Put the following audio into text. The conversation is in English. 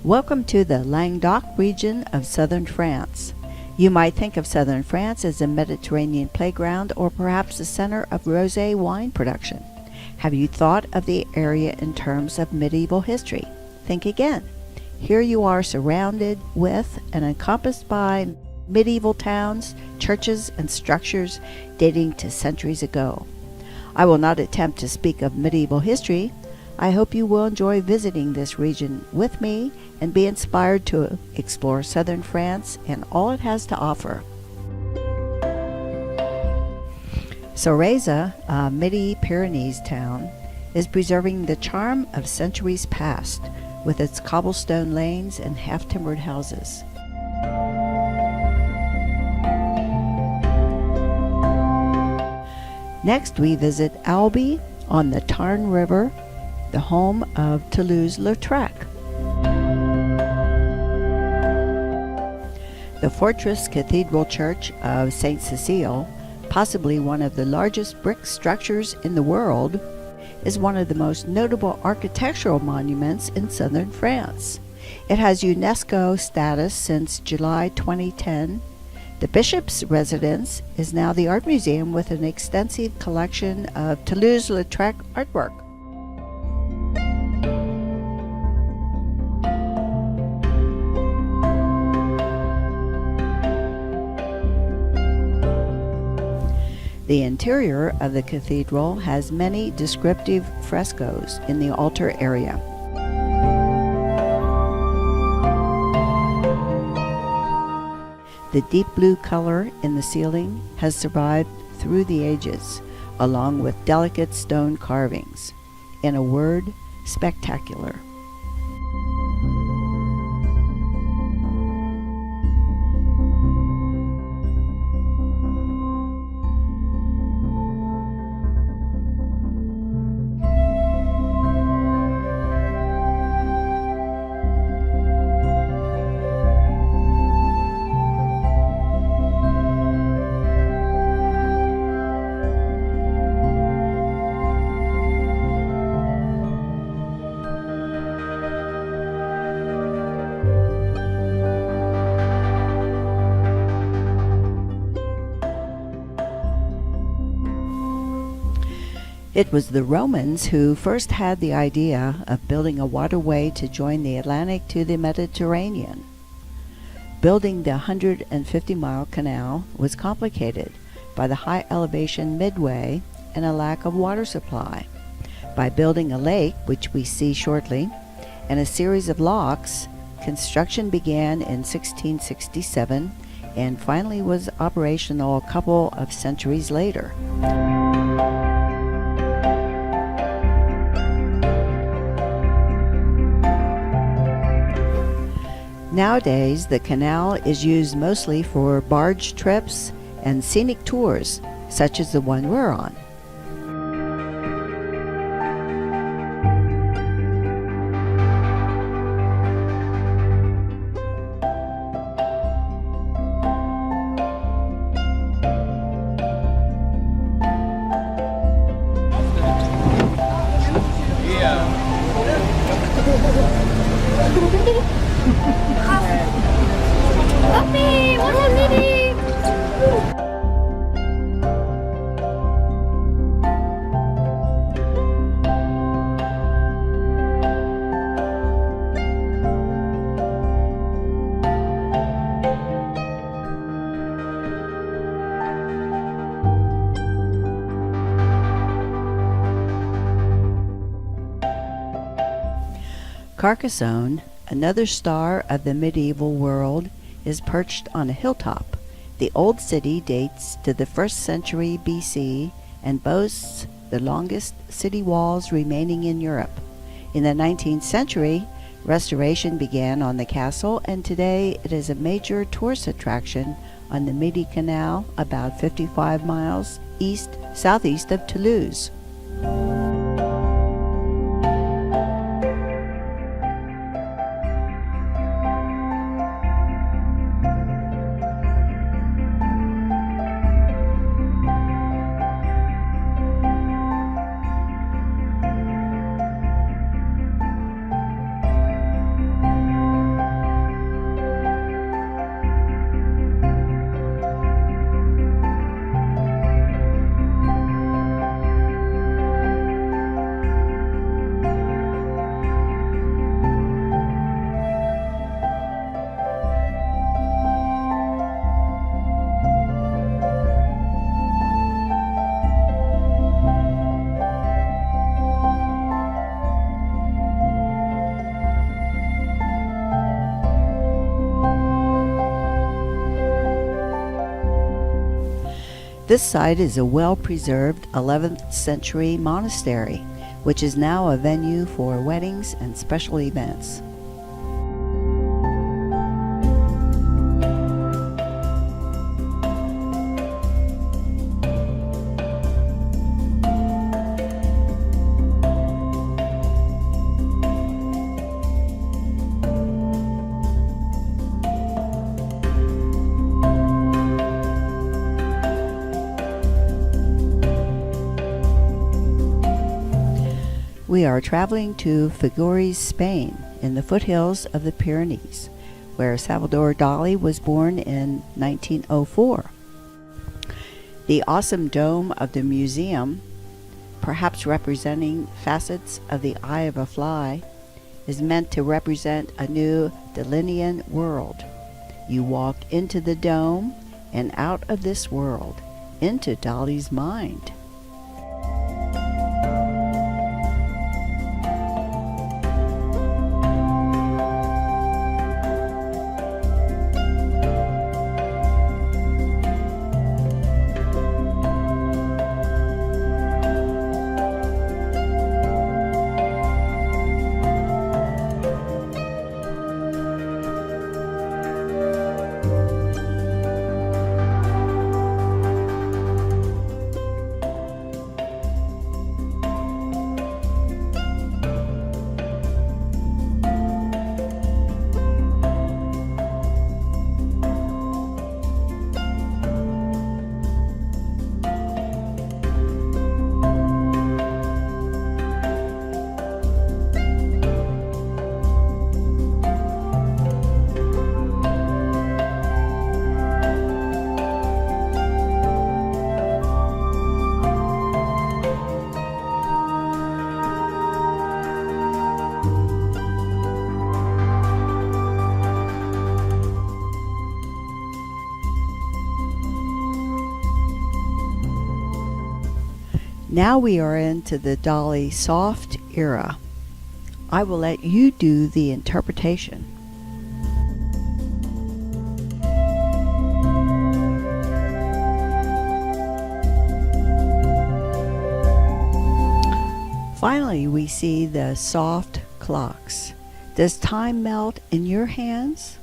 Welcome to the Languedoc region of southern France. You might think of southern France as a Mediterranean playground or perhaps the center of rosé wine production. Have you thought of the area in terms of medieval history? Think again. Here you are surrounded with and encompassed by medieval towns, churches, and structures dating to centuries ago. I will not attempt to speak of medieval history. I hope you will enjoy visiting this region with me and be inspired to explore southern France and all it has to offer. Soreze, a Midi-Pyrenees town, is preserving the charm of centuries past with its cobblestone lanes and half-timbered houses. Next, we visit Albi on the Tarn River, the home of Toulouse-Lautrec. The fortress cathedral church of St. Cecil, possibly one of the largest brick structures in the world, is one of the most notable architectural monuments in southern France. It has UNESCO status since July 2010. The bishop's residence is now the art museum with an extensive collection of Toulouse-Lautrec artwork. The interior of the cathedral has many descriptive frescoes in the altar area. The deep blue color in the ceiling has survived through the ages, along with delicate stone carvings. In a word, spectacular. It was the Romans who first had the idea of building a waterway to join the Atlantic to the Mediterranean. Building the 150-mile canal was complicated by the high elevation midway and a lack of water supply. By building a lake, which we see shortly, and a series of locks, construction began in 1667 and finally was operational a couple of centuries later. Nowadays, the canal is used mostly for barge trips and scenic tours, such as the one we're on. Carcassonne, another star of the medieval world, is perched on a hilltop. The old city dates to the 1st century BC and boasts the longest city walls remaining in Europe. In the 19th century, restoration began on the castle, and today it is a major tourist attraction on the Midi Canal, about 55 miles southeast of Toulouse. This site is a well-preserved 11th century monastery, which is now a venue for weddings and special events. We are traveling to Figueres, Spain, in the foothills of the Pyrenees, where Salvador Dali was born in 1904. The awesome dome of the museum, perhaps representing facets of the eye of a fly, is meant to represent a new Dalian world. You walk into the dome and out of this world, into Dali's mind. Now we are into the Dali soft era. I will let you do the interpretation. Finally, we see the soft clocks. Does time melt in your hands?